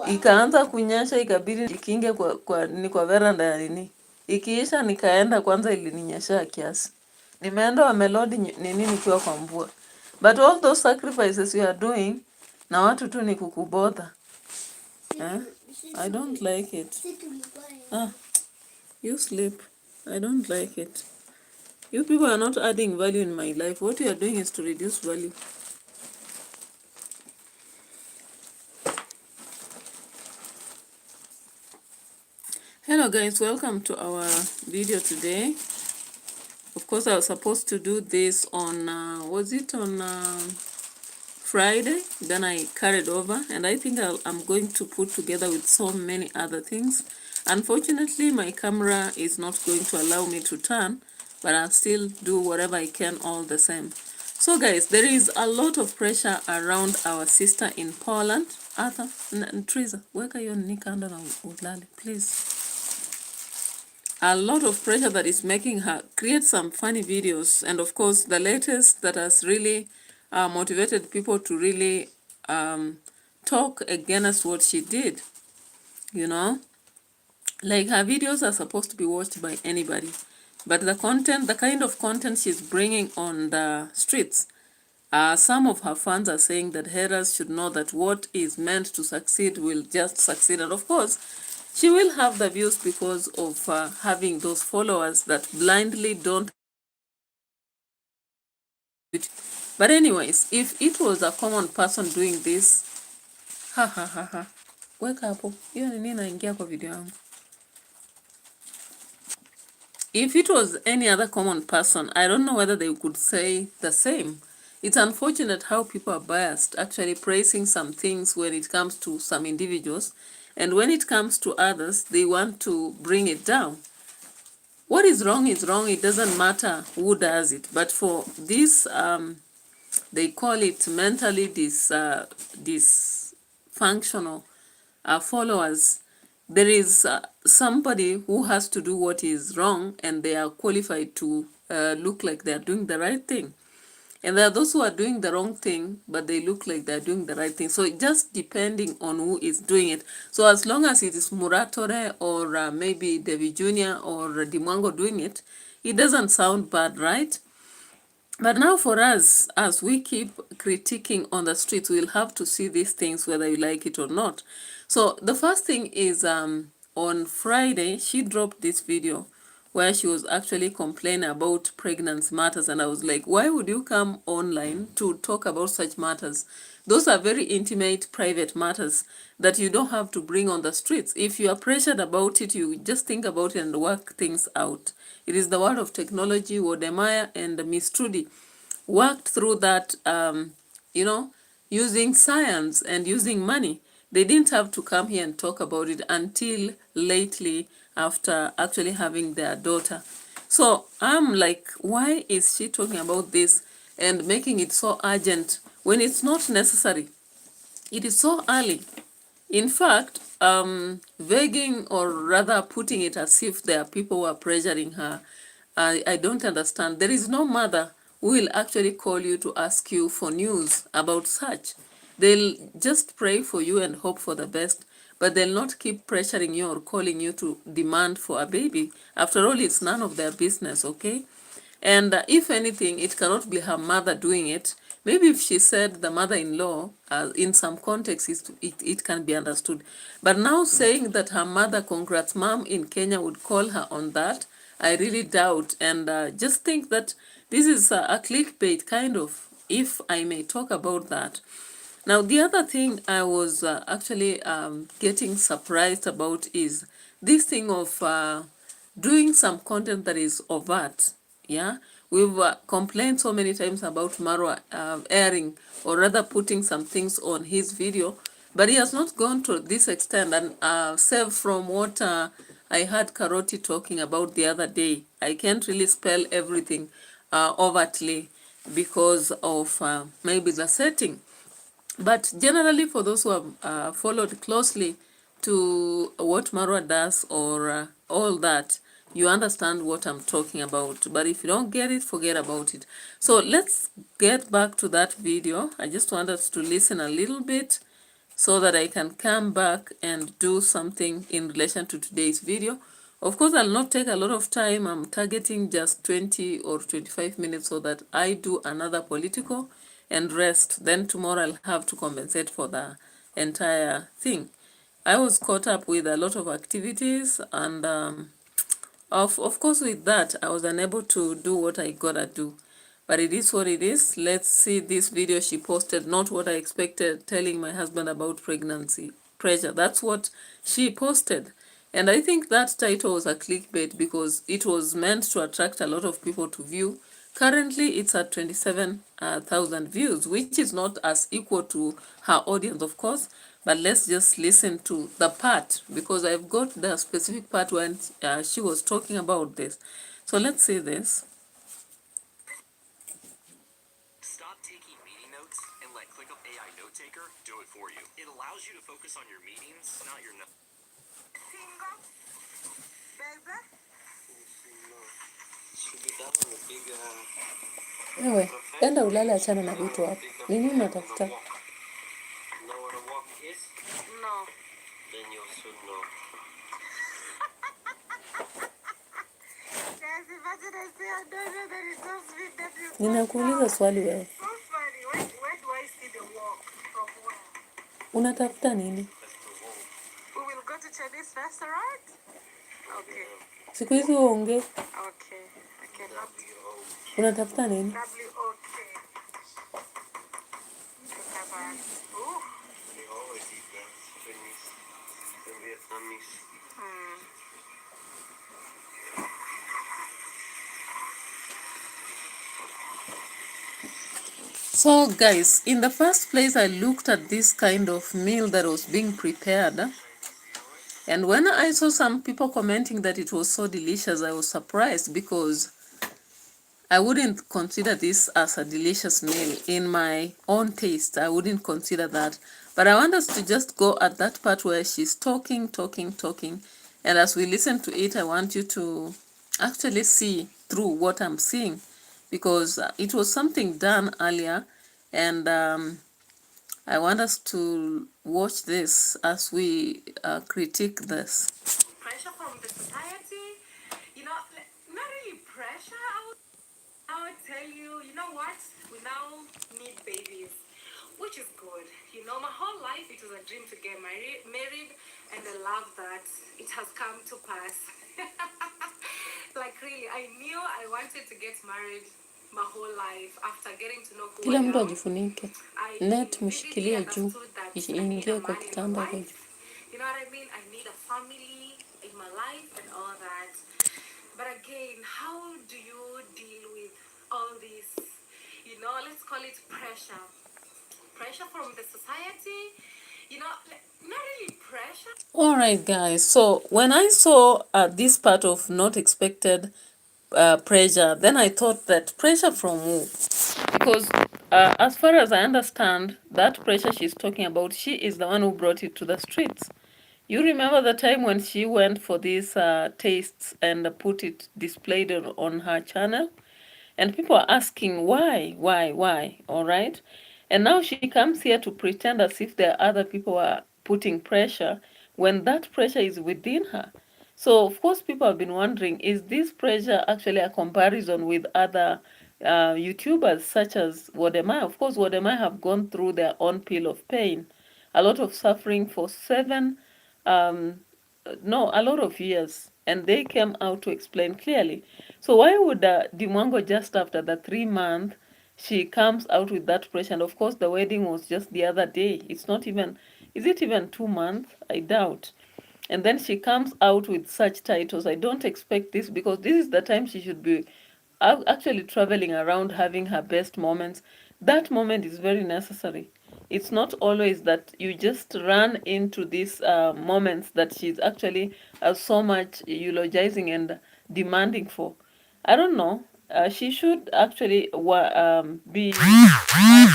Ikaanza kunyesha, ikabidi jikinge kwa veranda ya nini. Ikiisha nikaenda, kwanza ilininyesha kiasi. Nimeenda wamelodi nini nikiwa kwa mvua. But all those sacrifices you are doing, na watu tu ni kukubotha. I don't like it. You sleep. I don't like it. You people are not adding value in my life. What you are doing is to reduce value. Hello guys, welcome to our video today. Of course, I was supposed to do this on, was it on Friday? Then I carried over, and I think I'm going to put together with so many other things. Unfortunately, my camera is not going to allow me to turn, but I'll still do whatever I can all the same. So guys, there is a lot of pressure around our sister in Poland. Arthur, Teresa, weka hiyo nikanda na ulale, please. A lot of pressure that is making her create some funny videos. And of course, the latest that has really motivated people to really talk against what she did, you know. Like, her videos are supposed to be watched by anybody. But the content, the kind of content she's bringing on the streets, some of her fans are saying that haters should know that what is meant to succeed will just succeed. And of course, she will have the views because of having those followers that blindly don't. But anyways, if it was a common person doing this, weka hapo. Hiyo ni nini naingia kwa video yangu? If it was any other common person, I don't know whether they could say the same. It's unfortunate how people are biased, actually praising some things when it comes to some individuals. And when it comes to others, they want to bring it down. What is wrong is wrong. It doesn't matter who does it. But for this, they call it mentally dysfunctional followers, there is somebody who has to do what is wrong, and they are qualified to look like they are doing the right thing. And there are those who are doing the wrong thing, but they look like they're doing the right thing. So just depending on who is doing it. So as long as it is MURA or maybe David Jr. or MWANGO doing it, it doesn't sound bad, right? But now for us, as we keep critiquing on the streets, we'll have to see these things whether you like it or not. So the first thing is on Friday, she dropped this video where she was actually complaining about pregnancy matters. And I was like, why would you come online to talk about such matters? Those are very intimate, private matters that you don't have to bring on the streets. If you are pressured about it, you just think about it and work things out. It is the world of technology. Wodemaya and Miss Trudy worked through that, you know, using science and using money. They didn't have to come here and talk about it until lately after actually having their daughter. So I'm like, why is she talking about this and making it so urgent when it's not necessary? It is so early. In fact, begging or rather putting it as if there are people who are pressuring her, I don't understand. There is no mother who will actually call you to ask you for news about such. They'll just pray for you and hope for the best, but they'll not keep pressuring you or calling you to demand for a baby. After all, it's none of their business, okay? And if anything, it cannot be her mother doing it. Maybe if she said the mother-in-law, in some context, it can be understood. But now saying that her mother, congrats mom in Kenya, would call her on that, I really doubt. And just think that this is a clickbait kind of, if I may talk about that. Now, the other thing I was actually getting surprised about is this thing of doing some content that is overt. Yeah, we've complained so many times about Marwa airing or rather putting some things on his video, but he has not gone to this extent. And save from what I heard Karoti talking about the other day, I can't really spell everything overtly because of maybe the setting. But generally, for those who have followed closely to what Marwa does or all that, you understand what I'm talking about. But if you don't get it, forget about it. So let's get back to that video. I just want us to listen a little bit so that I can come back and do something in relation to today's video. Of course, I'll not take a lot of time. I'm targeting just 20 or 25 minutes so that I do another political and rest. Then tomorrow I'll have to compensate for the entire thing. I was caught up with a lot of activities, and of course with that I was unable to do what I gotta do. But it is what it is. Let's see this video she posted, not what I expected, telling my husband about pregnancy pressure. That's what she posted. And I think that title was a clickbait because it was meant to attract a lot of people to view. Currently, it's at 27,000 views, which is not as equal to her audience, of course. But let's just listen to the part, because I've got the specific part when she was talking about this. So let's see this. Stop taking meeting notes and let ClickUp AI Note Taker do it for you. It allows you to focus on your meetings, not your notes. Single, baby. Ewe, enda ulale, achana na vitu hapo. Nini unatafuta? Know what a walk is? No. Then you should know. Guys, imagine I say I don't know that it does mean that you. Ninakuuliza swali wewe. So funny. Where do I see the walk? From where? Unatafuta nini? We will go to Chinese restaurant? Okay. Siku hizi uongee. Okay. I cannot. Unatafuta nini? W-O-K. Ooh. They always eat that. Chinese and Vietnamese. So guys, in the first place, I looked at this kind of meal that was being prepared. And when I saw some people commenting that it was so delicious, I was surprised because I wouldn't consider this as a delicious meal. In my own taste, I wouldn't consider that. But I want us to just go at that part where she's talking. And as we listen to it, I want you to actually see through what I'm seeing, because it was something done earlier, and I want us to watch this as we critique this. Pressure from the society, not really pressure. I would tell you, you know what? We now need babies, which is good. My whole life it was a dream to get married, and I love that it has come to pass. Like really, I knew I wanted to get married my whole life after getting to know who Kila I mtu am. ajifunike. I Net vividly mshikilie juu, understood that I need iingie a kwa man in my kitanda kwa life. juu. You know what I mean? I need a family in my life and all that. But again, how do you deal with all this? Let's call it pressure. Pressure from the society. Not really pressure. All right, guys. So when I saw this part of not expected pressure, then I thought that pressure from who? Because as far as I understand, that pressure she's talking about, she is the one who brought it to the streets. You remember the time when she went for these tastes and put it displayed on her channel? And people are asking why, all right? And now she comes here to pretend as if there are other people who are putting pressure when that pressure is within her. So, of course, people have been wondering, is this pressure actually a comparison with other YouTubers such as Wodemai? Of course, Wodemai have gone through their own pill of pain, a lot of suffering for a lot of years, and they came out to explain clearly. So why would MWANGO, just after the 3 month, she comes out with that pressure? And of course, the wedding was just the other day. It's not even, is it even 2 months? I doubt. And then she comes out with such titles. I don't expect this, because this is the time she should be actually traveling around having her best moments. That moment is very necessary. It's not always that you just run into these moments that she's actually so much eulogizing and demanding for. I don't know. She should actually be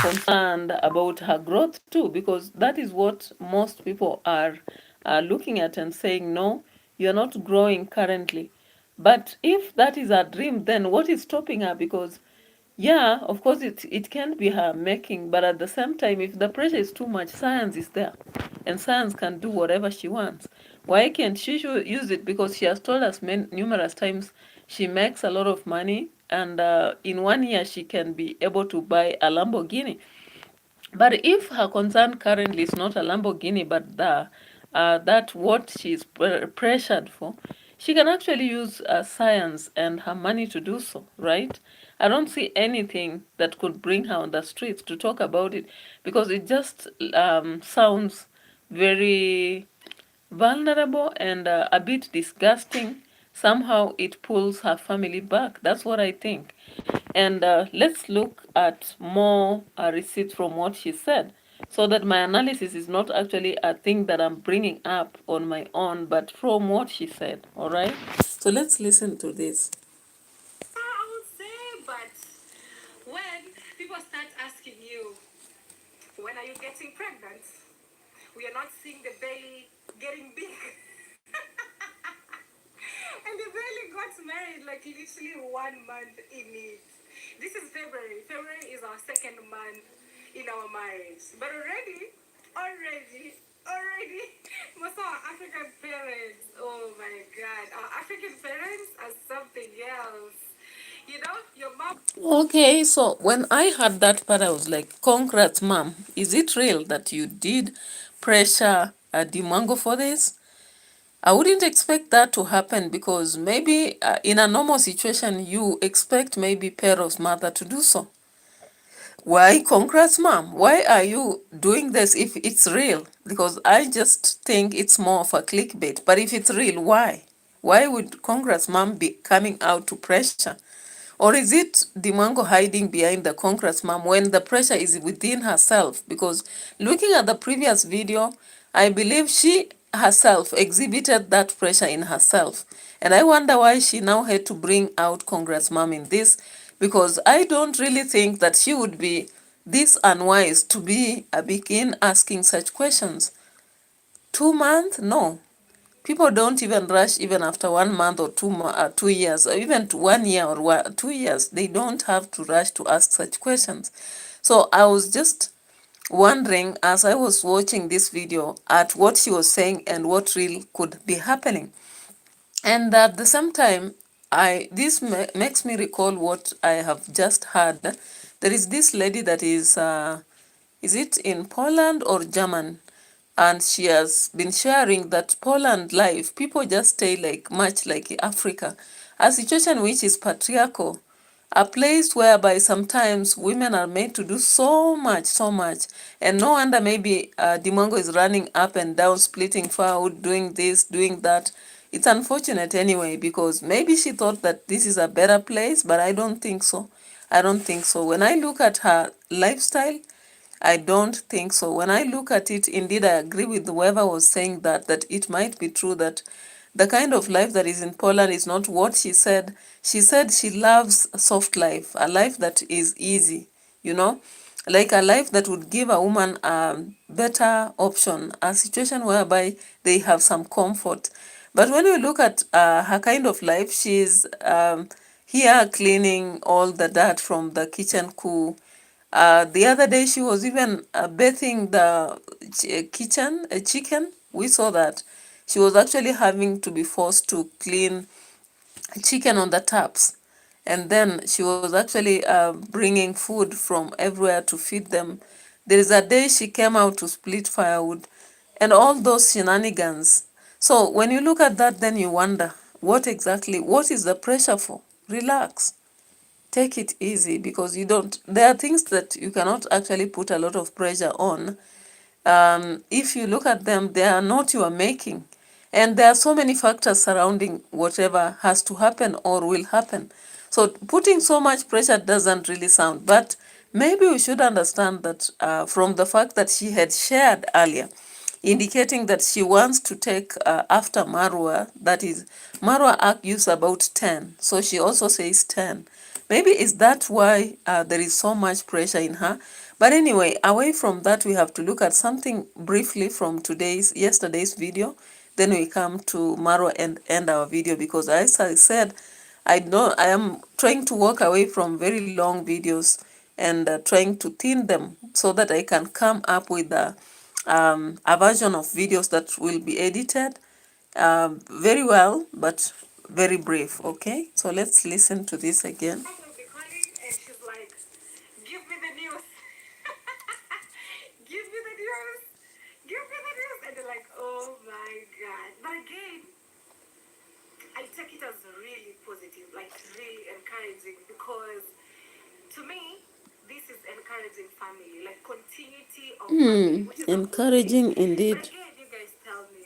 concerned about her growth too, because that is what most people are looking at and saying, no, you're not growing currently. But if that is her dream, then what is stopping her? Because Yeah, of course it can be her making, but at the same time, if the pressure is too much, science is there, and science can do whatever she wants. Why can't she should use it? Because she has told us numerous times she makes a lot of money, and in 1 year she can be able to buy a Lamborghini. But if her concern currently is not a Lamborghini, but that what she's pressured for, she can actually use science and her money to do so, right? I don't see anything that could bring her on the streets to talk about it, because it just sounds very vulnerable and a bit disgusting. Somehow it pulls her family back. That's what I think. And let's look at more receipts from what she said, so that my analysis is not actually a thing that I'm bringing up on my own, but from what she said. All right? So let's listen to this. I would say, but when people start asking you, when are you getting pregnant? We are not seeing the belly getting big. And the belly got married like literally 1 month in it. This is February. February is our second month in our marriage. But already, most of our African parents, oh my God, our African parents are something else. You know, your mom. Okay, so when I heard that part, I was like, congrats, mom. Is it real that you did pressure DeMango for this? I wouldn't expect that to happen, because maybe in a normal situation, you expect maybe Pero's mother to do so. Why, congrats, mom? Why are you doing this if it's real? Because I just think it's more of a clickbait. But if it's real, why? Why would congrats, mom be coming out to pressure? Or is it DeMango hiding behind the congrats, mom, when the pressure is within herself? Because looking at the previous video, I believe she herself exhibited that pressure in herself. And I wonder why she now had to bring out congrats, mom, in this, because I don't really think that she would be this unwise to be begin asking such questions. 2 months? No. People don't even rush even after 1 month or 2 years, or even 1 year or 2 years. They don't have to rush to ask such questions. So I was just wondering, as I was watching this video, at what she was saying and what really could be happening. And at the same time, this makes me recall what I have just heard. There is this lady that is it in Poland or German? And she has been sharing that Poland life, people just stay like much like Africa, a situation which is patriarchal, a place whereby sometimes women are made to do so much, and no wonder maybe DeMango is running up and down, splitting firewood, doing this, doing that. It's unfortunate anyway, because maybe she thought that this is a better place, but I don't think so. I don't think so. When I look at her lifestyle, I don't think so. When I look at it, indeed, I agree with whoever was saying that it might be true that the kind of life that is in Poland is not what she said. She said she loves a soft life, a life that is easy, you know, like a life that would give a woman a better option, a situation whereby they have some comfort. But when you look at her kind of life, she's here cleaning all the dirt from the kitchen coup. The other day, she was even bathing the chicken. We saw that. She was actually having to be forced to clean chicken on the taps. And then she was actually bringing food from everywhere to feed them. There is a day she came out to split firewood and all those shenanigans. So when you look at that, then you wonder, what is the pressure for? Relax. Take it easy, because there are things that you cannot actually put a lot of pressure on. If you look at them, they are not your making. And there are so many factors surrounding whatever has to happen or will happen. So putting so much pressure doesn't really sound, but maybe we should understand that from the fact that she had shared earlier, indicating that she wants to take after Marwa, that is, Marwa argues about 10, so she also says 10. Maybe is that why there is so much pressure in her? But anyway, away from that, we have to look at something briefly from yesterday's video. Then we come to Marwa and end our video, because as I said, I know I am trying to walk away from very long videos and trying to thin them so that I can come up with a version of videos that will be edited very well, but very brief. Okay, so let's listen to this again. Will be calling and she's like, give me the news. Give me the news. Give me the news. And they're like, oh my God. But again, I take it as really positive, like really encouraging, because to me, this is encouraging family, like continuity of family, which is a good thing. Encouraging But indeed. again, you guys tell me,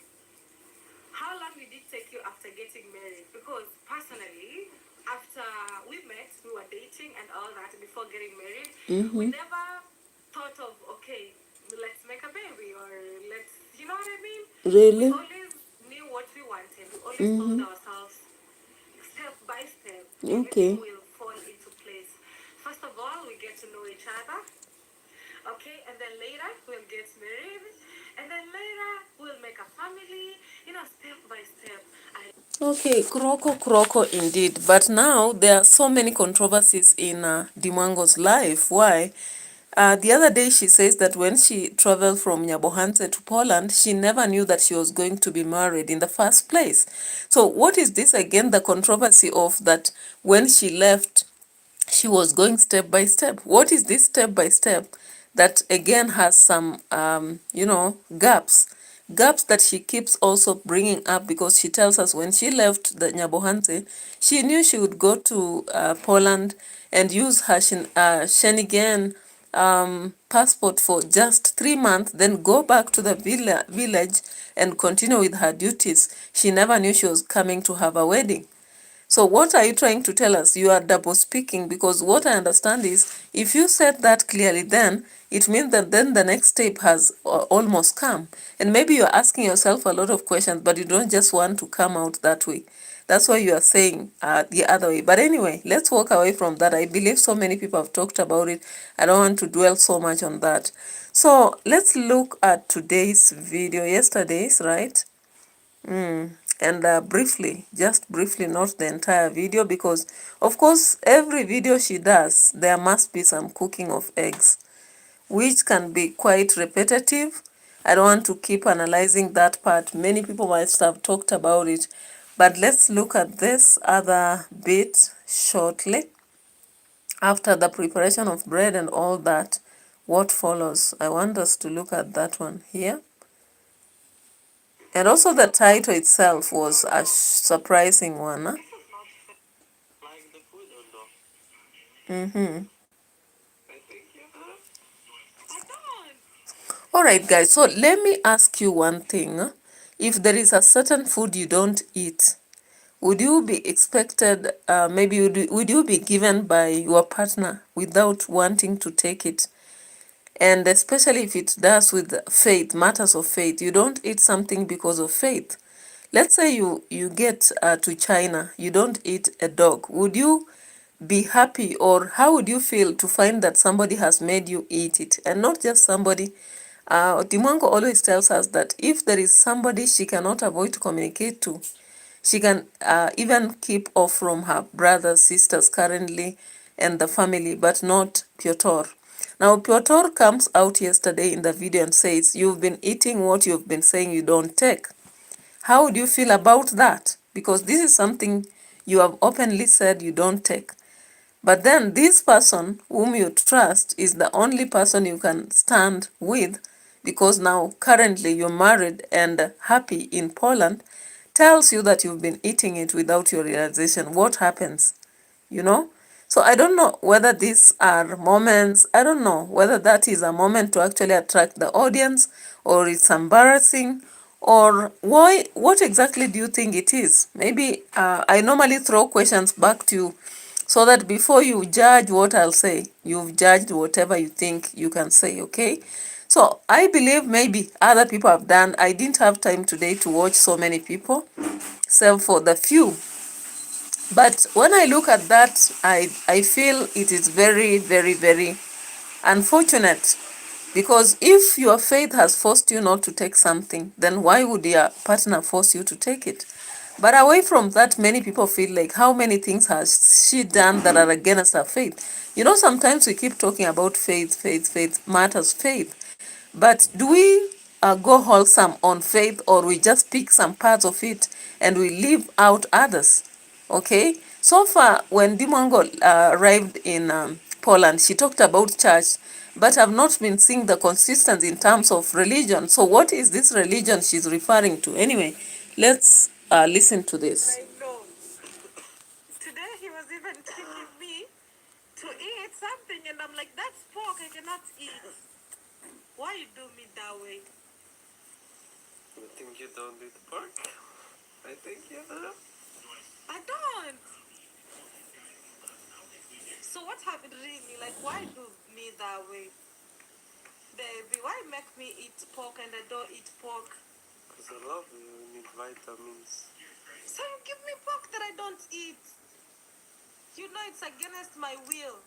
how long did it take you after getting married? Because personally, after we met, we were dating and all that before getting married. We never thought of, okay, let's make a baby or let's, you know what I mean? We Really? always knew what we wanted. We always told ourselves, step by step, everything Okay. will fall into place. First of all, we get to know each other. Okay, and then later we'll get married, and then later we'll make a family, step by step. Okay, Kroko indeed. But now there are so many controversies in DeMwango's life. Why? The other day she says that when she traveled from Nyabohanse to Poland, she never knew that she was going to be married in the first place. So what is this again, the controversy of that when she left, she was going step by step? What is this step by step that again has some, gaps that she keeps also bringing up, because she tells us when she left the Nyabohanse, she knew she would go to Poland and use her Schengen passport for just 3 months, then go back to the village and continue with her duties. She never knew she was coming to have a wedding. So what are you trying to tell us? You are double speaking, because what I understand is if you said that clearly, then it means that then the next step has almost come. And maybe you're asking yourself a lot of questions, but you don't just want to come out that way. That's why you are saying the other way. But anyway, let's walk away from that. I believe so many people have talked about it. I don't want to dwell so much on that. So let's look at today's video, yesterday's, right? And briefly, just briefly, not the entire video, because of course every video she does there must be some cooking of eggs, which can be quite repetitive. I don't want to keep analyzing that part. Many people might have talked about it, but let's look at this other bit shortly. After the preparation of bread and all that, what follows? I want us to look at that one here. And also the title itself was a surprising one. Huh? Like the food or no? Mm-hmm. I think you have. I don't. All right, guys. So let me ask you one thing. If there is a certain food you don't eat, would you be expected, maybe would you be given by your partner without wanting to take it? And especially if it does with faith, matters of faith, you don't eat something because of faith. Let's say you get to China, you don't eat a dog. Would you be happy, or how would you feel to find that somebody has made you eat it? And not just somebody. DeMwango always tells us that if there is somebody she cannot avoid to communicate to, she can even keep off from her brothers, sisters currently, and the family, but not Piotr. Now, Piotr comes out yesterday in the video and says, you've been eating what you've been saying you don't take. How would you feel about that? Because this is something you have openly said you don't take. But then this person whom you trust is the only person you can stand with, because now currently you're married and happy in Poland, tells you that you've been eating it without your realization. What happens? You know? So I don't know whether these are moments, I don't know whether that is a moment to actually attract the audience, or it's embarrassing, or why, what exactly do you think it is? Maybe I normally throw questions back to you so that before you judge what I'll say, you've judged whatever you think you can say, okay? So I believe maybe other people have done. I didn't have time today to watch so many people, except for the few. But when I look at that, I feel it is very, very, very unfortunate, because if your faith has forced you not to take something, then why would your partner force you to take it? But away from that, many people feel like, how many things has she done that are against her faith? You know, sometimes we keep talking about faith, faith, faith matters, faith. But do we go wholesome on faith, or we just pick some parts of it and we leave out others? Okay? So far, when Dimwango arrived in Poland, she talked about church, but I've not been seeing the consistency in terms of religion. So what is this religion she's referring to? Anyway, let's listen to this. I know. Today he was even taking me to eat something, and I'm like, that's pork, I cannot eat. Why you do me that way? You think you don't eat pork? I think you do. I don't. So what happened really? Like, why do me that way? Baby, why make me eat pork and I don't eat pork? Because I love you, you need vitamins. So you give me pork that I don't eat. You know it's against my will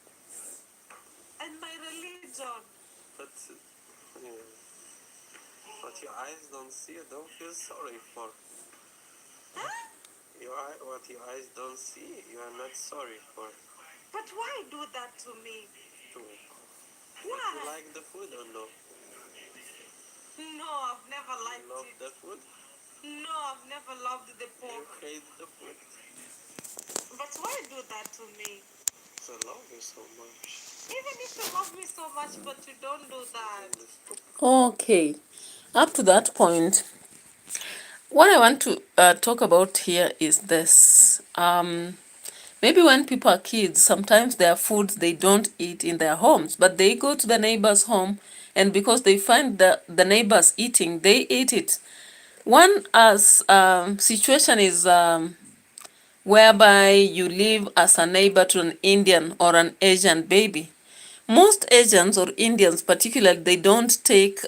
and my religion. But, yeah. What your eyes don't see, you don't feel sorry for. Huh? What your eyes don't see, you are not sorry for. But why do that to me? Too. Why? You like the food or no? No, I've never liked Love it. the food? No, I've never loved the You pork. hate the food? But why do that to me? Because I love you so much. Even if you love me so much, but you don't do that. Okay, up to that point, what I want to talk about here is this. Maybe when people are kids, sometimes there are foods they don't eat in their homes, but they go to the neighbor's home, and because they find the neighbors eating, they eat it. One situation is whereby you live as a neighbor to an Indian or an Asian baby. Most Asians or Indians particularly, they don't take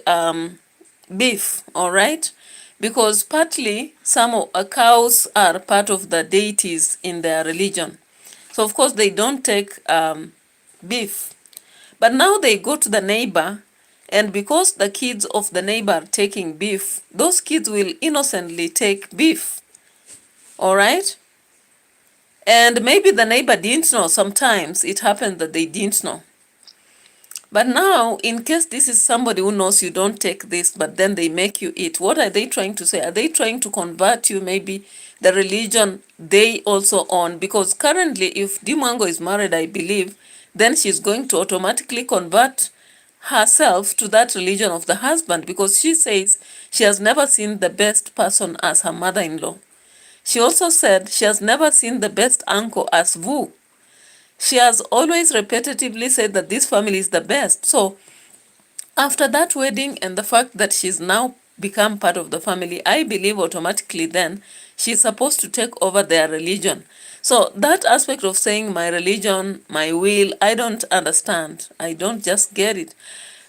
beef, all right? Because partly some cows are part of the deities in their religion. So of course they don't take beef. But now they go to the neighbor, and because the kids of the neighbor are taking beef, those kids will innocently take beef, all right? And maybe the neighbor didn't know. Sometimes it happened that they didn't know. But now, in case this is somebody who knows you don't take this, but then they make you eat, what are they trying to say? Are they trying to convert you, maybe the religion they also own? Because currently, if Dimwango is married, I believe, then she's going to automatically convert herself to that religion of the husband, because she says she has never seen the best person as her mother-in-law. She also said she has never seen the best uncle as Vu. She has always repetitively said that this family is the best. So after that wedding and the fact that she's now become part of the family, I believe automatically then she's supposed to take over their religion. So that aspect of saying my religion, my will, I don't understand. I don't just get it.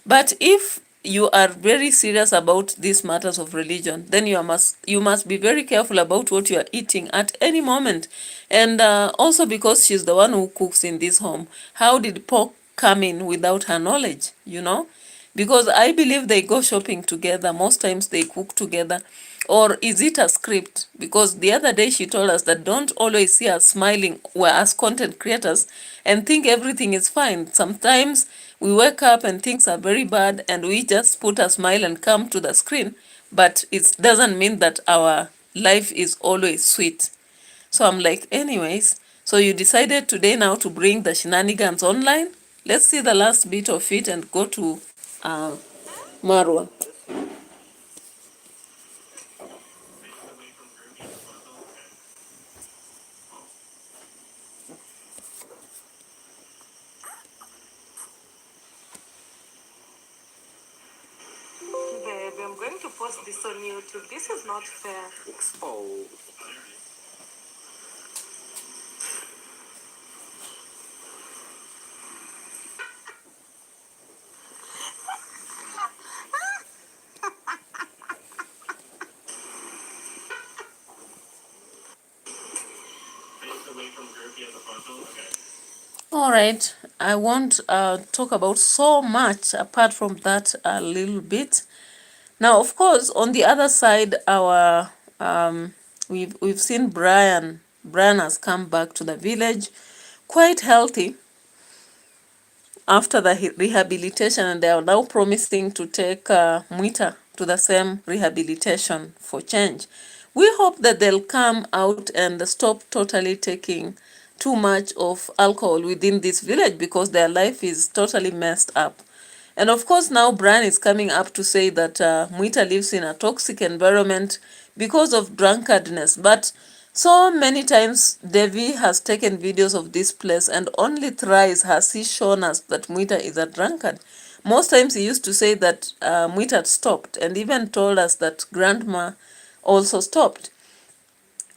But if you are very serious about these matters of religion, then you must be very careful about what you are eating at any moment. And also because she's the one who cooks in this home, how did pork come in without her knowledge, you know? Because I believe they go shopping together. Most times they cook together. Or is it a script? Because the other day she told us that don't always see us smiling as content creators and think everything is fine. Sometimes we wake up and things are very bad and we just put a smile and come to the screen. But it doesn't mean that our life is always sweet. So I'm like, anyways, so you decided today now to bring the shenanigans online? Let's see the last bit of it and go to Marwa. Baby, I'm going to post this on YouTube. This is not fair. Exposed. All right, I won't talk about so much apart from that a little bit. Now, of course, on the other side, our we've seen Brian has come back to the village quite healthy after the rehabilitation, and they are now promising to take Mwita to the same rehabilitation for change. We hope that they'll come out and stop totally taking too much of alcohol within this village, because their life is totally messed up. And of course, now Brian is coming up to say that Mwita lives in a toxic environment because of drunkardness. But so many times, Devi has taken videos of this place, and only thrice has he shown us that Mwita is a drunkard. Most times he used to say that Mwita stopped, and even told us that grandma also stopped.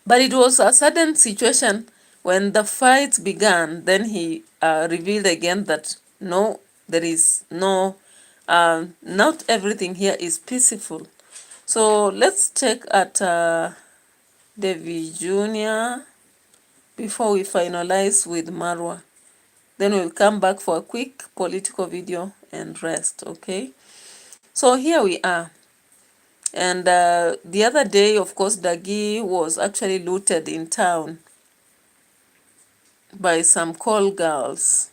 But it was a sudden situation when the fights began. Then he revealed again that no, there is no, not everything here is peaceful. So let's check at Devi Jr. before we finalize with Marwa. Then we'll come back for a quick political video and rest, okay? So here we are. And the other day, of course, Dagi was actually looted in town by some call girls.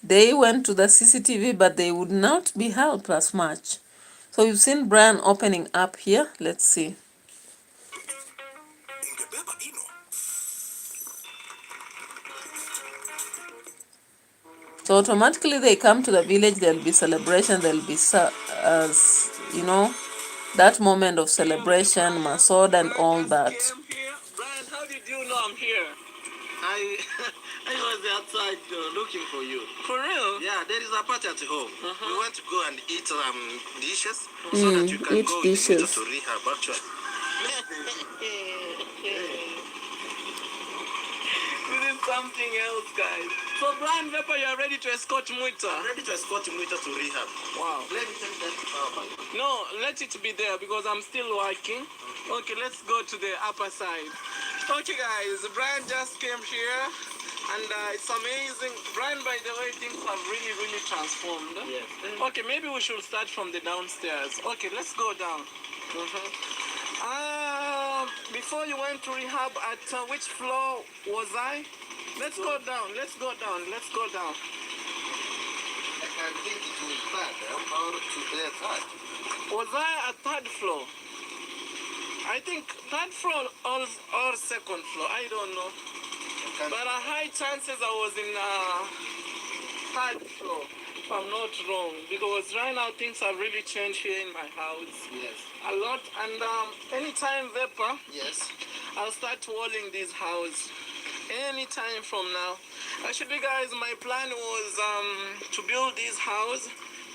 They went to the CCTV, but they would not be helped as much. So you've seen Brian opening up here. Let's see. So automatically they come to the village, there'll be celebration, there'll be, you know, that moment of celebration, Masod and all that. Brian, how did you know I'm here? I I was outside looking for you. For real? Yeah, there is a party at home. We want to go and eat dishes so that you can eat go dishes. to rehab actually. This is something else, guys. So, Brian Vapor, you are ready to escort Mwita? I'm ready to escort Mwita to rehab. Wow. Let me take that power bank. No, let it be there because I'm still working. Okay, let's go to the upper side. Okay, guys, Brian just came here. And it's amazing. Brian, by the way, things have really, really transformed. Yes. Okay, maybe we should start from the downstairs. Okay, let's go down. Before you went to rehab, at which floor was I? Let's go down. Let's go down. Let's go down. I think it was third or third. Was I at third floor? I think third floor or second floor. I don't know. But a high chances I was in third floor, if I'm not wrong. Because right now things have really changed here in my house. Yes. A lot. And anytime Vapor, yes, I'll start walling this house. Anytime from now. Actually, guys, my plan was to build this house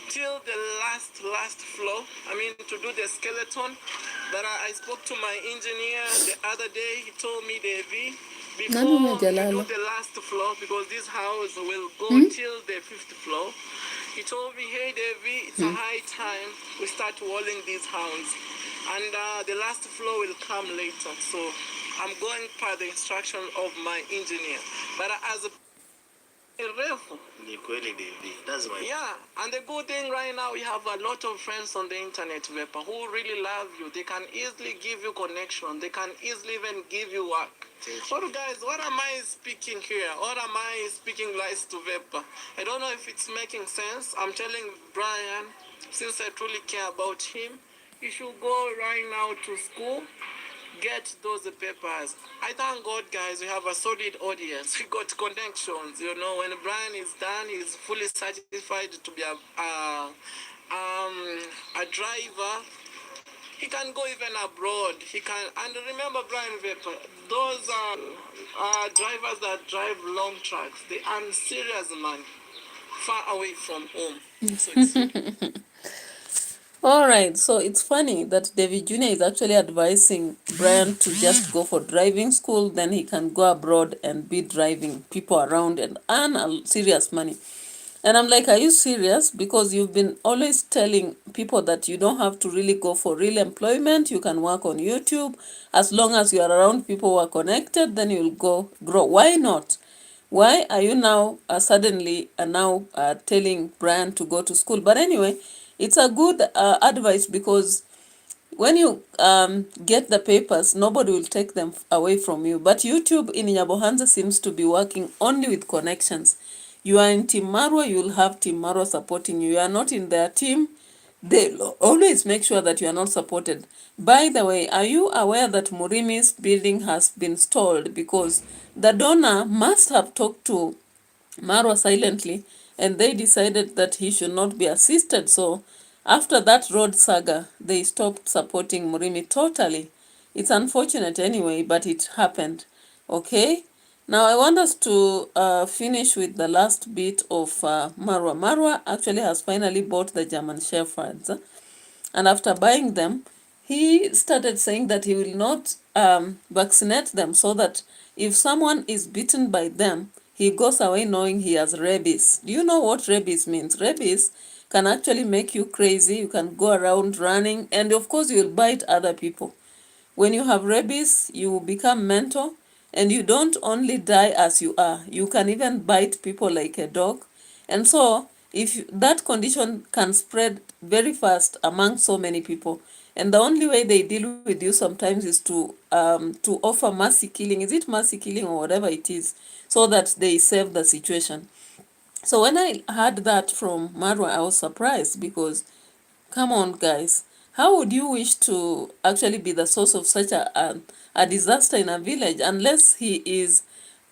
till the last floor. I mean, to do the skeleton. But I spoke to my engineer the other day. He told me, Davey, before you do the last floor, because this house will go till the 5th floor, he told me, hey, Davey, it's a high time we start walling this house. And the last floor will come later. So I'm going per the instruction of my engineer. But as a that's right. Yeah, and the good thing right now, we have a lot of friends on the internet, Vapor, who really love you. They can easily give you connection. They can easily even give you work. But guys, what am I speaking here? What am I speaking lies to Vapor? I don't know if it's making sense. I'm telling Brian, since I truly care about him, he should go right now to school. Get those papers. I thank God, guys, we have a solid audience. We got connections. You know, when Brian is done, he's fully certified to be a driver. He can go even abroad. He can, and remember, Brian Vapor, those drivers that drive long trucks, they earn serious money far away from home. So it's All right, so it's funny that David Jr. is actually advising Brian to just go for driving school, then he can go abroad and be driving people around and earn serious money. And I'm like, are you serious? Because you've been always telling people that you don't have to really go for real employment. You can work on YouTube. As long as you are around people who are connected, then you'll go grow. Why not? Why are you now suddenly telling Brian to go to school? But anyway, it's a good advice, because when you get the papers, nobody will take them away from you. But YouTube in Nyabohanza seems to be working only with connections. You are in Team Marwa, you will have Team Marwa supporting you. You are not in their team, they always make sure that you are not supported. By the way, are you aware that Murimi's building has been stalled because the donor must have talked to Marwa silently, and they decided that he should not be assisted. So after that road saga, they stopped supporting Murimi totally. It's unfortunate anyway, but it happened. Okay? Now I want us to finish with the last bit of Marwa. Marwa actually has finally bought the German Shepherds. And after buying them, he started saying that he will not vaccinate them, so that if someone is bitten by them, he goes away knowing he has rabies. Do you know what rabies means? Rabies can actually make you crazy. You can go around running, and of course you will bite other people. When you have rabies, you become mental, and you don't only die as you are, you can even bite people like a dog. And so if that condition can spread very fast among so many people, and the only way they deal with you sometimes is to offer mercy killing. Is it mercy killing or whatever it is, so that they save the situation? So when I heard that from Marwa, I was surprised, because come on, guys. How would you wish to actually be the source of such a disaster in a village, unless he is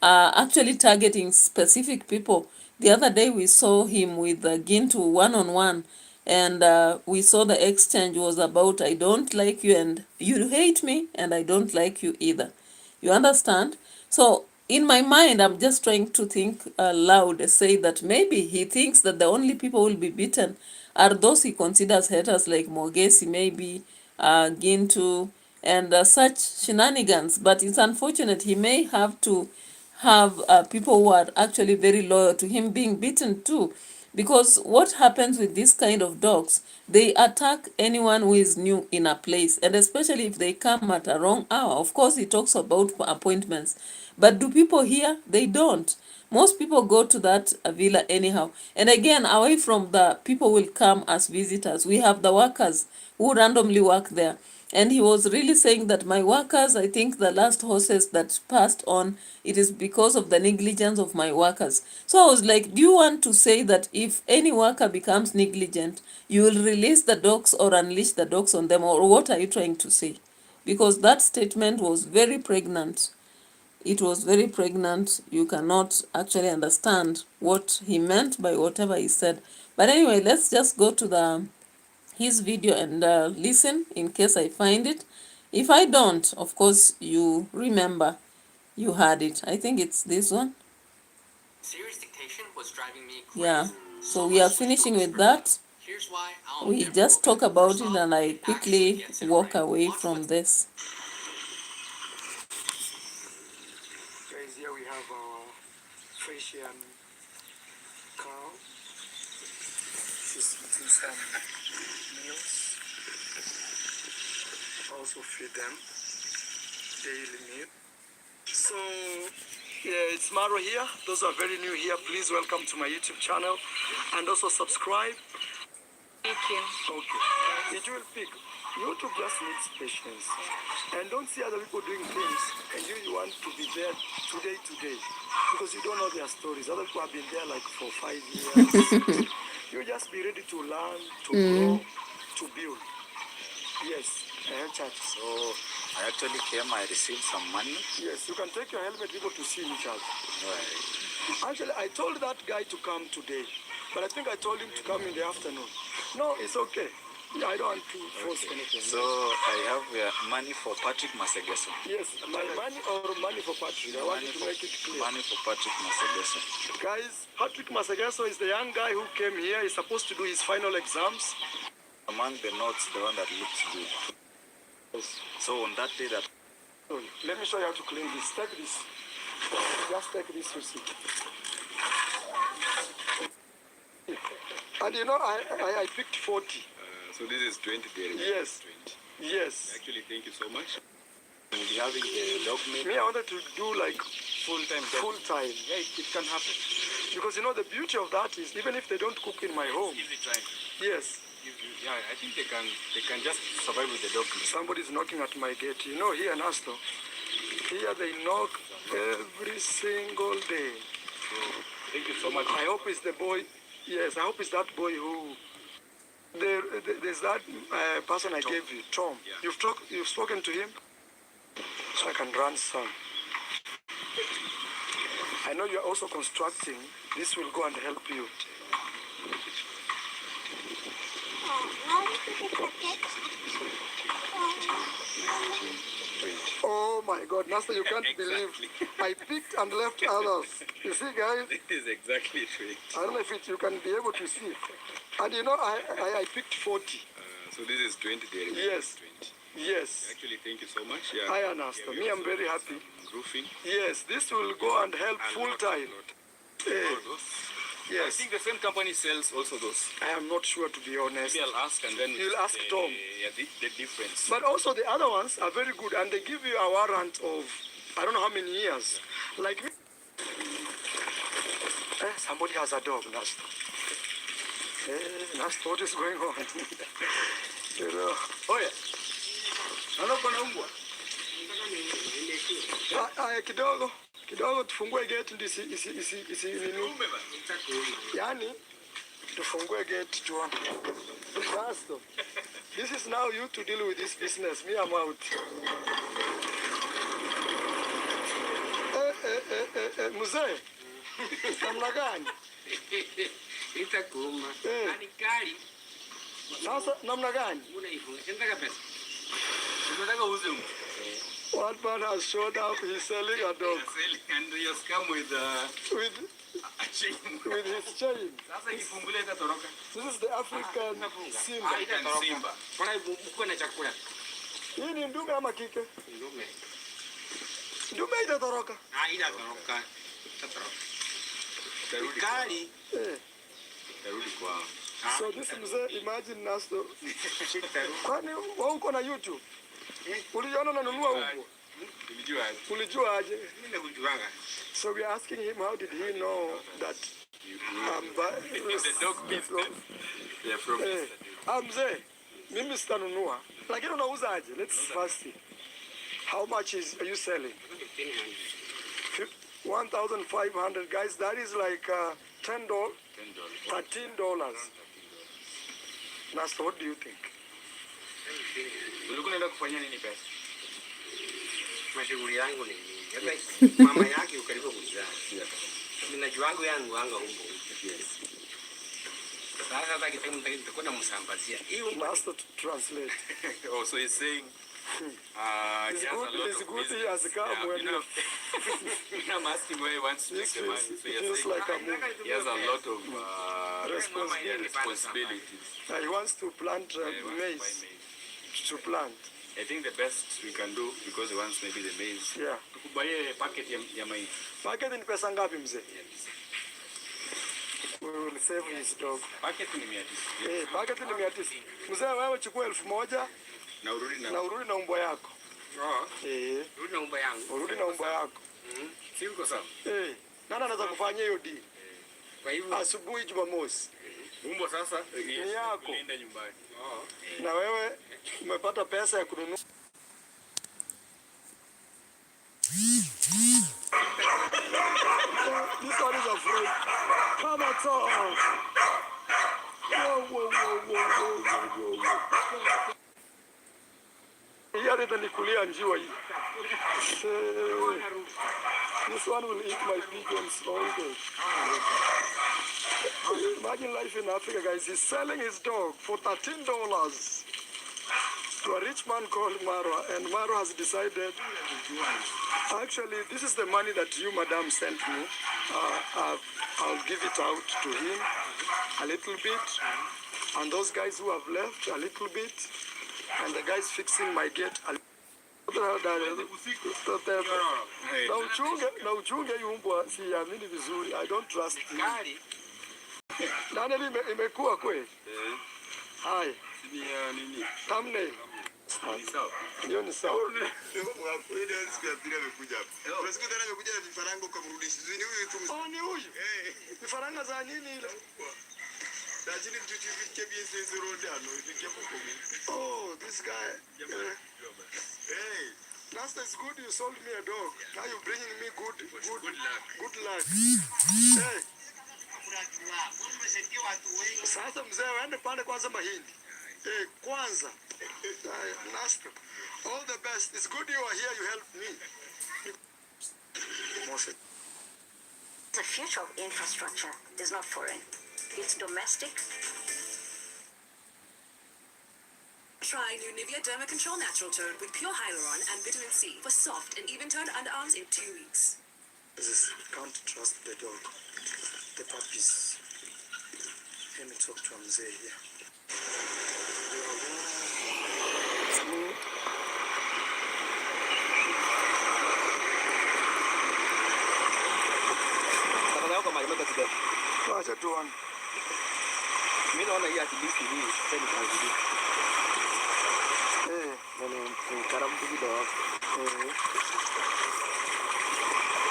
actually targeting specific people? The other day we saw him with Gintu one-on-one, and we saw the exchange was about, I don't like you and you hate me, and I don't like you either. You understand? So in my mind, I'm just trying to think loud, say that maybe he thinks that the only people who will be beaten are those he considers haters, like Mogesi, maybe Gintu, and such shenanigans. But it's unfortunate he may have to have people who are actually very loyal to him being beaten too. Because what happens with this kind of dogs, they attack anyone who is new in a place, and especially if they come at a wrong hour. Of course, he talks about appointments, but do people hear? They don't. Most people go to that villa anyhow. And again, away from the people will come as visitors, we have the workers who randomly work there. And he was really saying that my workers, I think the last horses that passed on, it is because of the negligence of my workers. So I was like, do you want to say that if any worker becomes negligent, you will release the dogs or unleash the dogs on them? Or what are you trying to say? Because that statement was very pregnant. It was very pregnant. You cannot actually understand what he meant by whatever he said. But anyway, let's just go to his video and listen in case I find it. If I don't, of course, you remember you had it. I think it's this one. Serious dictation was driving me crazy. Yeah. So we are finishing with that. We just talk about it and I quickly walk away from this. Guys, here we have our Frisian cow. She's eating some meals. Also feed them daily meal. So yeah, it's Maro here. Those who are very new here, please welcome to my YouTube channel and also subscribe. Thank you. Okay. It will pick. YouTube just needs patience. And don't see other people doing things and you want to be there today, because you don't know their stories. Other people have been there like for 5 years. You just be ready to learn, to grow, to build. Yes, church. So I actually came, I received some money. Yes, you can take your helmet, people to see each other. Right. Actually, I told that guy to come today, but I think I told him to come in the afternoon. No, it's okay. Yeah, I don't want to force anything. So I have money for Patrick Masegeso. Yes, my money or money for Patrick. I want you to make it clear. Money for Patrick Masegeso. Guys, Patrick Masegeso is the young guy who came here. He's supposed to do his final exams. Among the notes, the one that looks good. Yes. So on that day that... Oh, let me show you how to clean this. Take this. Just take this, you see. And you know, I picked 40. So this is 20 days. Yes. 20. Yes. Actually, thank you so much. And having the dog meat. Me, I wanted to do like Full-time. full time. Yeah, it can happen. Because you know, the beauty of that is, even if they don't cook in my home, Give it time. yes, Yeah, I think they can just survive with the dog. Somebody's knocking at my gate. You know, here in Astor, here they knock every single day. So, thank you so much. I hope it's the boy. Yes, I hope it's that boy who. There's that person I gave you, Tom. Yeah. You've spoken to him, so I can run some. I know you're also constructing. This will go and help you. Oh my God, Master, you can't believe I picked and left others. You see, guys? This is exactly it. I don't know if you can be able to see. And you know, I picked 40. So this is 20 there. Yes. 20. Yes. Actually, thank you so much. Yeah. I understand. Me, I'm very happy. Roofing. Yes, this will go and help full time. I think the same company sells also those. I am not sure, to be honest. Maybe I'll ask and then you'll ask Tom. Yeah, the difference. But also the other ones are very good and they give you a warrant of I don't know how many years. Like me. Somebody has a dog, Nasta. Nasta, what is going on? You know. Oh yeah. Ano kuna umbwa? Kidogo tufungue gate ndio isi nini. Yani tufungue gate tuone. Nasta. This is now you to deal with this business. Me, I'm out. Mzee. Namna gani? Itakuuma. Ani kali. Sasa namna gani? Unaifunga. Nataka pesa. Unataka uuze mtu. One man has showed up. He's selling a dog. And he has come with a chain. With his chain. Sasa ikifungulia itatoroka. This is the African Simba. Simba. Bwana mko na chakula. Hii ni ndume ama kike? Ndume. Ndume itatoroka. Itatoroka. Tarudi kali. Tarudi kwao. So this mzee, imagine Nasto. Kwani wewe uko na YouTube? Uliona nanunua huko? Ulijua aje? Mimi nakujuanga. So we are asking him, how did he know that the dog meat from mzee, mimi sitanunua. Lakini unauza aje? Let's first see. How much are you selling? 1,500, guys. That is like $10, $13. Nasta, what do you think? Ulikuwa unaenda kufanya nini pesa? Mashughuli yangu ni nini? Mama yake ukaribu kuzaa. Ninajua yangu anga humbo. Sasa hata kitendo nitakwenda msambazia. Hiyo Nasta to translate. Oh, so he's saying it's good he has come when I'm asking where he wants to make the money. So feels like a move. he has a lot of responsibilities. He wants to plant maize. To plant. I think the best we can do, because he wants maybe the maize. Yeah. Tukubaye packet ya maize. Packet ni pesa ngapi mzee? We will save his dog. Packet ni 900. Packet ni 900. Mzee wewe chukua 1,000 na urudi na umbwa yako. Urudi na umbwa yangu. Urudi na umbwa yako. Si uko sawa? Nani anaweza kufanyia hiyo deal? Kwa hivyo asubuhi Jumamosi. Umbwa sasa ni yako. Nenda nyumbani. Na wewe umepata pesa ya kununua. This one is afraid. Come on. Whoa. Here the nikulia njiwa hii. This one will eat my pigeons all day. Imagine life in Africa, guys. He's selling his dog for $13 to a rich man called MURA, and MURA has decided, actually, this is the money that you, madam, sent me. I'll give it out to him a little bit, and those guys who have left a little bit, and the guys fixing my gate a little. Na uchunge yumbwa siamini vizuri. I don't trust him. Nani imekuwa kweli? Hai. Nini? Thumbnail. Ndio ni sawa. Ni huyu. Vifaranga za nini ile? Oh, this guy. Hey, last is good. You sold me a dog. Now you're bringing me good luck. Hey. Sasa mzee waende pande kwanza mahindi. Kwanza. Nasta. All the best. It's good you are here. You helped me. The future of infrastructure is not foreign. It's domestic. Try new Nivea Derma Control Natural Tone with pure hyaluron and vitamin C for soft and even-toned underarms in 2 weeks. Can't trust the dog. The puppies. Let me talk to mzee here. Wacha tuone. Mimi naona hii at least hii sasa ni kazi. Ni karamu kidogo.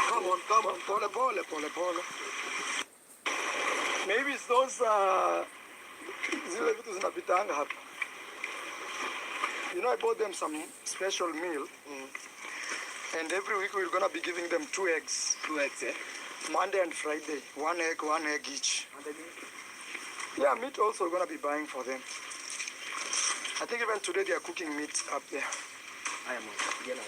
Come on, pole. Maybe it's those zile vitu zinapitanga hapa. You know, I bought them some special meal. And every week we're gonna be giving them 2 eggs. 2 eggs, eh? Monday and Friday. 1 egg each. Yeah, meat also we're gonna be buying for them. I think even today they are cooking meat up there. I am again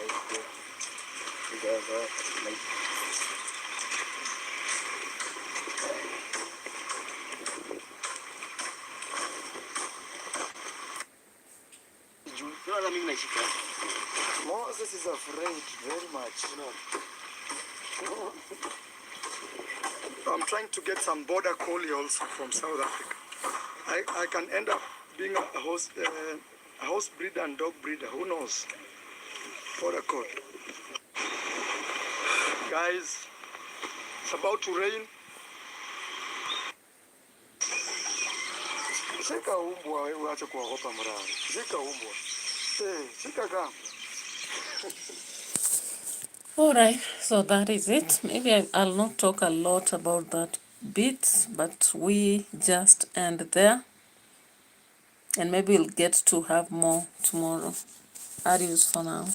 Moses is afraid very much. I'm trying to get some border collie also from South Africa. I can end up being a house breeder and dog breeder. Who knows? Border collie. Guys, it's about to rain. Shika umbwa wewe uache kuogopa mrao. Shika umbwa. Shika kama. Alright, so that is it. Maybe I'll not talk a lot about that bit, but we just end there. And maybe we'll get to have more tomorrow. Adios for now.